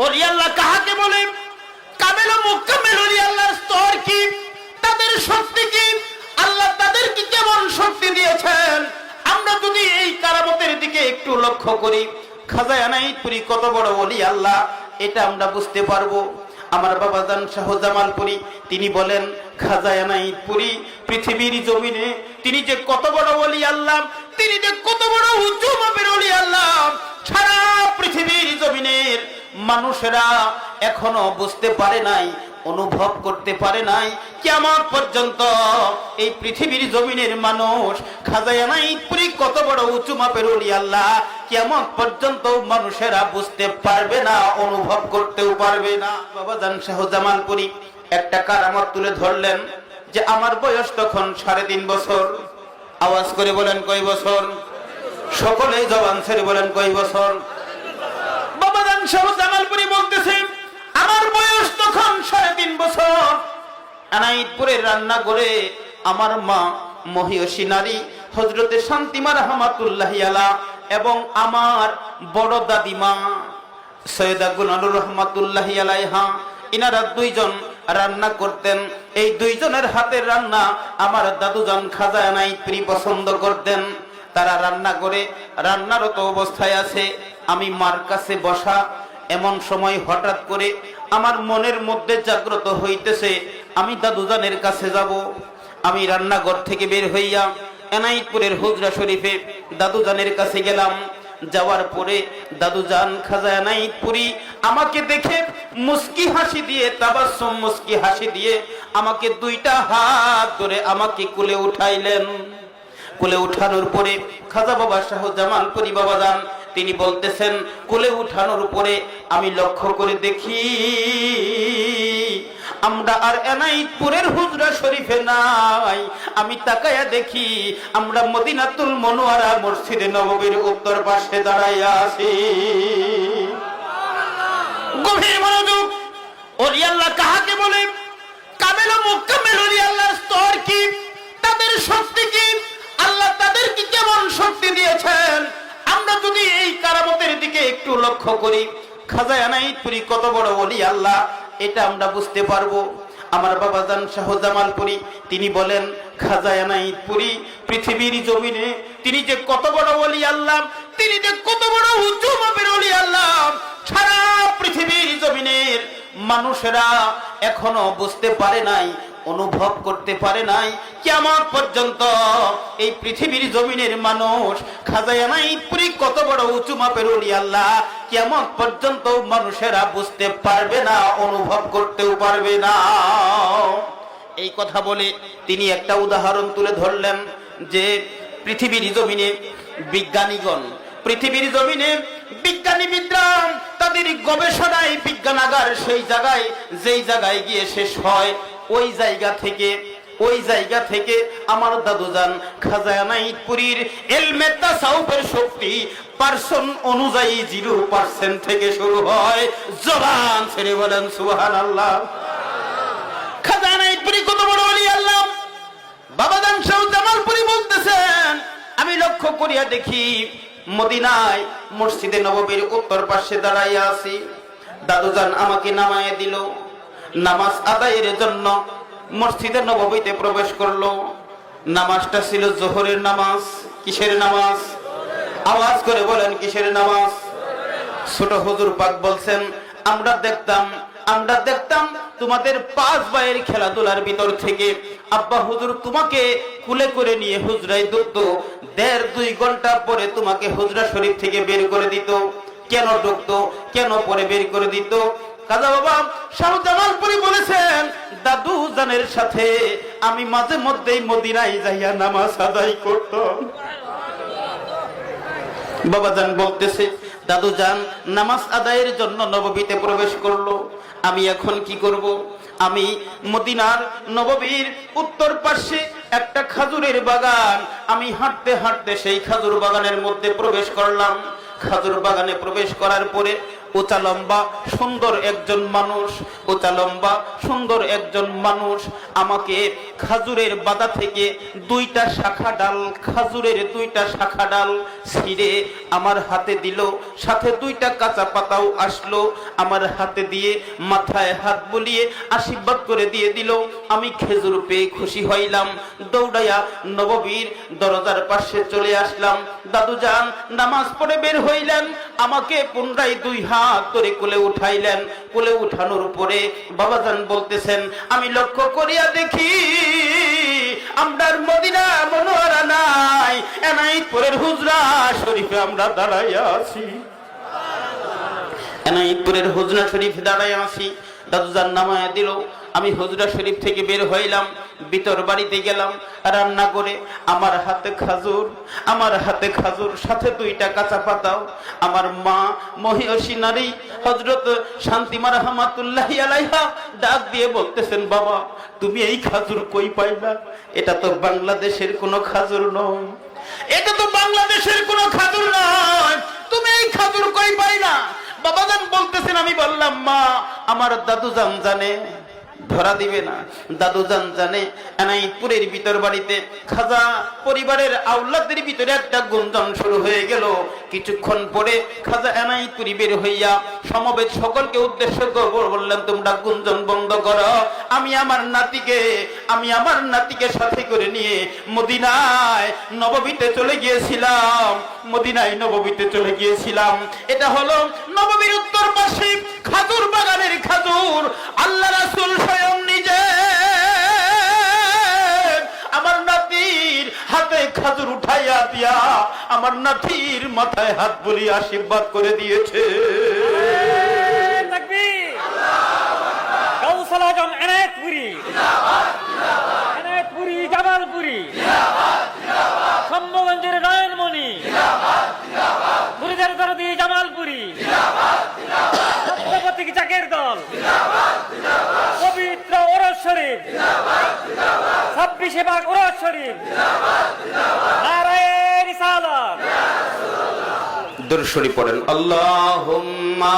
ওলি আল্লাহ কাহাকে বলে? কামেল ও মুকাম্মেল ওলি আল্লাহর স্তর কি, তাদের শক্তি কি, আল্লাহ তাদেরকে কেমন শক্তি দিয়েছেন, আমরা যদি এই কারামতের দিকে একটু লক্ষ্য করি, খাজা এনায়েতপুরী কত বড় ওলি আল্লাহ এটা আমরা বুঝতে পারবো। আমার বাবাজান শাহ জামালপুরী তিনি বলেন, খাজা এনায়েতপুরী পৃথিবীর জমিনে তিনি যে কত বড় ওলি আল্লাহ, তিনি যে কত বড় উঁচু মাপের ওলি আল্লাহ, সারা পৃথিবীর জমিনের মানুষেরা এখনো বুঝতে পারে নাই, অনুভব করতে পারে নাই। কিয়ামত পর্যন্ত এই পৃথিবীর জমিনের মানুষ খাজা এনায়েতপুরী কত বড় উঁচু মাপের ওলি আল্লাহ কিয়ামত পর্যন্ত মানুষেরা বুঝতে পারবে না, অনুভব করতেও পারবে না। বাবাজান শাহ জামালপুরী একটা কারামত তুলে ধরলেন যে আমার বয়স তখন 3.5 বছর। আওয়াজ করে বলেন কয় বছর? সকলেই জবান ছেড়ে বলেন কয় বছর? বাবাজান শাহ জামালপুরী বলতেছেন আমার বয়স তখন 3.5 বছর। এনায়েতপুরের রান্নাঘরে আমার মা মহিয়সী নারী হযরতে শান্তিমা রাহমাতুল্লাহি আলাইহা এবং আমার বড় দাদিমা সৈয়দা গুলনুর রাহমাতুল্লাহি আলাইহা, ইনারা দুইজন রান্না করতেন। এই দুইজনের হাতের রান্না আমার দাদুজান খাজা এনায়েতপুরী পছন্দ করতেন। তারা রান্না করে রান্নারত অবস্থায় আছে, আমি মার কাছে বসা। এমন সময় হঠাৎ করে আমার মনের মধ্যে জাগ্রত হইতেছে আমি দাদুজানের কাছে যাব। আমি রান্নাঘর থেকে বের হইয়া এনায়েতপুরের হুজরা শরীফে দাদুজানের কাছে গেলাম। যাওয়ার পরে দাদুজান খাজা এনায়েতপুরী আমাকে দেখে মুস্কি হাসি দিয়ে, তাবাসসুম মুস্কি হাসি দিয়ে আমাকে 2টা হাত ধরে আমাকে কোলে উঠাইলেন। কোলে উঠানোর পরে খাজা বাবা শাহ জামালপুরী বাবাজান তিনি বলতেছেন, কোলে উঠানোর পরে আমি লক্ষ্য করে দেখি আমরা আর এনায়েতপুরের হুজরা শরীফে নাই। আমি তাকায়া দেখি আমরা মদিনাতুল মুনাওয়ারা মসজিদে নববীর উত্তর পাশে দাঁড়াইয়া আছি। গভীর মনোযোগ। ওলি আল্লাহ কাহাকে বলে? কামেল ও মুকাম্মেল ওলি আল্লাহর স্তর কি, তাদের শক্তি কি, আল্লাহ তাদেরকে কেমন শক্তি দিয়েছেন, আমরা যদি এই কারামতের দিকে একটু লক্ষ্য করি, খাজা এনায়েতপুরী কত বড় ওলি আল্লাহ এটা আমরা বুঝতে পারবো। আমার বাবাজান শাহ জামালপুরী তিনি বলেন, খাজা এনায়েতপুরী পৃথিবীর জমিনে তিনি যে কত বড় ওলি আল্লাহ, তিনি যে কত বড় উঁচু মাপের ওলি আল্লাহ, সারা পৃথিবীর জমিনের মানুষেরা এখনো বুঝতে পারে নাই, অনুভব করতে পারে নাই। কিয়ামত পর্যন্ত এই পৃথিবীর জমিনের মানুষ খাজা এনায়েতপুরী কত বড় উঁচু মাপের ওলি আল্লাহ কিয়ামত পর্যন্ত মানুষেরা বুঝতে পারবে না, অনুভব করতেও পারবে না। এই কথা বলে তিনি একটা উদাহরণ তুলে ধরলেন যে পৃথিবীর জমিনে বিজ্ঞানীগণ, পৃথিবীর জমিনে বিজ্ঞানীবিদরা তাদের গবেষণায় বিজ্ঞানাগার সেই জায়গায় যেই জায়গায় গিয়ে শেষ হয়, ওই জায়গা থেকে আমার দাদুজান খাজা এনায়েতপুরীর ইলমে তাসাউফের শক্তি পার্সন অনুযায়ী 0% থেকে শুরু হয়। জবান ছেড়ে বলেন সুবহানাল্লাহ। খাজা এনায়েতপুরী কত বড় ওলি আল্লাহ। বাবাজান শাহ জামালপুরী বলতেছেন, আমি লক্ষ্য করিয়া দেখি মদিনায় মসজিদে নববীর উত্তর পাশে দাঁড়াইয়া আছি। দাদুজান আমাকে নামায়ে দিল। নামাজ আদায়ের জন্য মসজিদে নববীতে প্রবেশ করলো। নামাজটা ছিল জোহরের নামাজ। কিসের নামাজ? আওয়াজ করে বলেন কিসের নামাজ? ছোট হুজুর পাক বলছেন, আমরা দেখতাম তোমাদের 5 ভাইয়ের খেলাধুলার ভিতর থেকে আব্বা হুজুর তোমাকে কুলে করে নিয়ে হুজরায় ঢুকতো। 1.5-2 ঘন্টা পরে তোমাকে হুজরা শরীফ থেকে বের করে দিত। কেন ঢুকতো, কেন পরে বের করে দিত? খাজা বাবা শাহ জামালপুরী বলেছেন, দাদু জানের সাথে আমি মাঝে মধ্যেই মদিনায় যাইয়া নামাজ আদায় করতাম। বাবাজান বলতেছে, দাদু জান নামাজ আদায়ের জন্য নববীতে প্রবেশ করলো। আমি এখন কি করব? আমি মদিনার নববীর উত্তর পাশে একটা খাজুরের বাগান, আমি হাঁটতে হাঁটতে সেই খাজুর বাগানের মধ্যে প্রবেশ করলাম। খাজুর বাগানে প্রবেশ করার পরে উঁচা লম্বা সুন্দর একজন মানুষ, উঁচা লম্বা সুন্দর একজন মানুষ আমাকে খাজুরের বাদা থেকে দুইটা শাখা ডাল, খাজুরের দুইটা শাখা ডাল ছিঁড়ে আমার হাতে দিল, সাথে দুইটা কাঁচা পাতাও আসলো আমার হাতে দিয়ে মাথায় হাত বুলিয়ে আশীর্বাদ করে দিয়ে দিল। আমি খেজুর পেয়ে খুশি হইলাম, দৌড়াইয়া নববীর দরজার পাশে চলে আসলাম। দাদুজান নামাজ পড়ে বের হইলেন, আমাকে পুনরায় দুই হাত ধরে কোলে উঠাইলেন। কোলে উঠানোর পরে বাবাজান বলতেছেন, আমি লক্ষ্য করিয়া দেখি আমরার মদিনা মনোয়ারা নাই, এনায়েতপুরের হুজরা শরীফে আমরা দাঁড়াইয়া আছি, এনায়েতপুরের হুজরা শরীফে দাঁড়াইয়া আছি। দাদুজান নামায়া দিল, আমি হুজরা শরীফ থেকে বের হইলাম, ভিতর বাড়িতে গেলাম, রান্না করে আমার হাতে খাজুর, আমার হাতে খাজুর সাথে দুইটা কাঁচা পাতাও। আমার মা মহিয়সী নারী হযরত শান্তিমা রাহমাতুল্লাহি আলাইহা ডাক দিয়ে বলতেছেন, বাবা তুমি এই খাজুর কই পাইলা? এটা তো বাংলাদেশের কোনো খাজুর নয়, এটা তো বাংলাদেশের কোনো খাজুর নয়, তুমি এই খাজুর কই পাইলা? বাবাজান বলতেছেন, আমি বললাম মা আমার দাদুজান জানে, ধরা দিবে না। দাদুজান জানে এনায়েতপুরের ভিতর বাড়িতে খাজা পরিবারের আওলাদের ভিতরে একটা গুঞ্জন শুরু হয়ে গেল। কিছুক্ষণ পরে খাজা এনায়েতপুরি বের হইয়া সমবেত সকলকে উদ্দেশ্য করে বললেন, তোমরা গুঞ্জন বন্ধ করো, আমি আমার নাতিকে সাথে করে নিয়ে মদিনায় নববীতে চলে গিয়েছিলাম, মদিনায় নববীতে চলে গিয়েছিলাম। এটা হলো নববীর উত্তর পাশে খাজুর বাগানের খাজুর। আল্লাহ রাসূল স্বয়ং নিজে আমার নাতির হাতে খাজুর উঠাইয়া দিয়া আমার নাতির মাথায় হাত বুলিয়ে আশীর্বাদ করে দিয়েছে। তাকবীর, গাউসুল আজম এনায়েতপুরি, এনায়েতপুরি জামালপুরি, শম্ভুগঞ্জের নয়নমণি, মুরিদের দরদি জামালপুরি, সত্যপতিক জাকের দল, পবিত্র ওরস শরীফ, 26 ভাগ ওরস শরীফ, নারায়ে রিসালাত। দরুদ শরীফ পড়েন, আল্লাহুম্মা